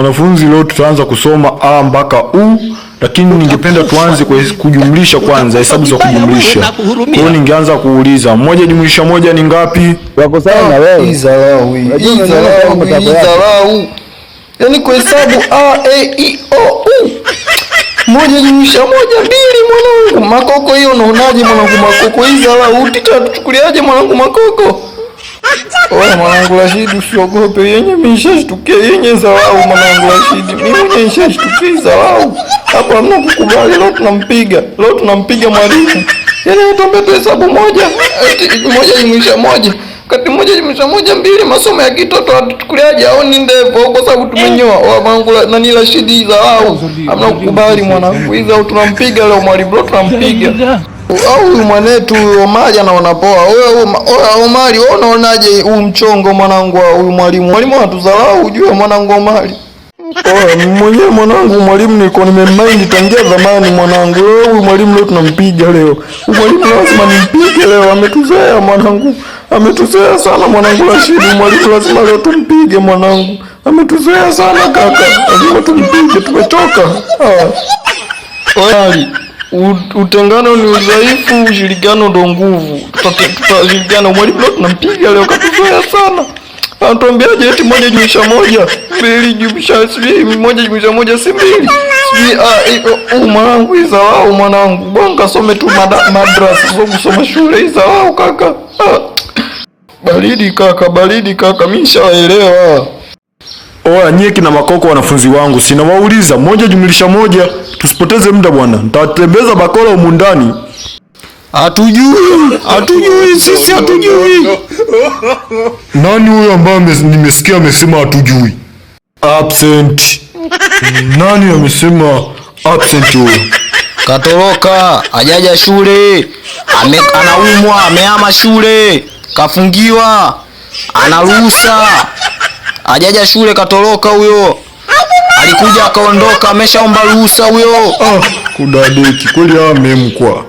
Wanafunzi, leo tutaanza kusoma A mpaka U, lakini ningependa tuanze kwa kujumlisha kwanza, hesabu za kujumlisha. Kwa hiyo ningeanza kuuliza, moja jumlisha moja ni ngapi? Wako sawa na wewe? Izalau. Yaani kwa hesabu A, E, I, O, U. Moja jumlisha moja mbili mwanangu. Makoko hiyo unaonaje mwanangu makoko? Izalau tuchukuliaje mwanangu makoko? Oya mwanangu Rashidi usiogope, yenye nimeshashtukia yenye zalau mwanangu Rashidi. Mimi mwenyewe nimeshashtukia zalau. Hapa hamna kukubali, leo tunampiga mwalimu. Yaani tuombe tu hesabu moja jumlisha moja. Kati moja jumlisha moja mbili, masomo ya kitoto atuchukuliaje au ni ndefu kwa sababu tumenyoa. Oya mwanangu nani Rashidi zalau. Hamna kukubali mwanangu. Hizo tunampiga leo mwalimu, leo tunampiga. Au huyu mwanetu huyu Omari anaona poa. Oya Omari, wewe unaonaje huu mchongo mwanangu wa huyu mwalimu? Mwalimu anatudharau ujue mwanangu Omari. Oya mwenyewe mwanangu mwalimu nilikuwa nimemind tangia zamani mwanangu. Huyu mwalimu leo tunampiga leo. Huyu mwalimu lazima nimpige leo, ametuzoea mwanangu. Ametuzoea sana mwanangu Rashidi. Mwalimu lazima leo tumpige mwanangu. Ametuzoea sana kaka. Lazima tumpige, tumechoka. Oya utengano ni udhaifu, ushirikiano ndo nguvu. Tutashirikiana. Mwalimu leo tunampiga leo, katuzoea sana. Anatuambiaje eti moja jumlisha moja mbili jumlisha moja jumlisha moja si mbili. Mwanangu izalau mwanangu. Bwana kasome tu madrasa, sio kusoma shule. Izalau kaka. Baridi kaka, mimi nishaelewa. Oya nyie kina makoko wanafunzi wangu, sina wauliza moja jumlisha moja, tusipoteze muda bwana. Nitatembeza bakora humu ndani. Hatujui sisi hatujui. Nani huyo ambaye nimesikia amesema hatujui? Absent. Nani amesema absent huyo? Katoroka, hajaja shule. Anaumwa, amehama shule. Kafungiwa. Anaruhusa. Hajaja shule katoroka huyo. Alikuja akaondoka, ameshaomba ruhusa huyo. Kudadeki kweli amemkwa.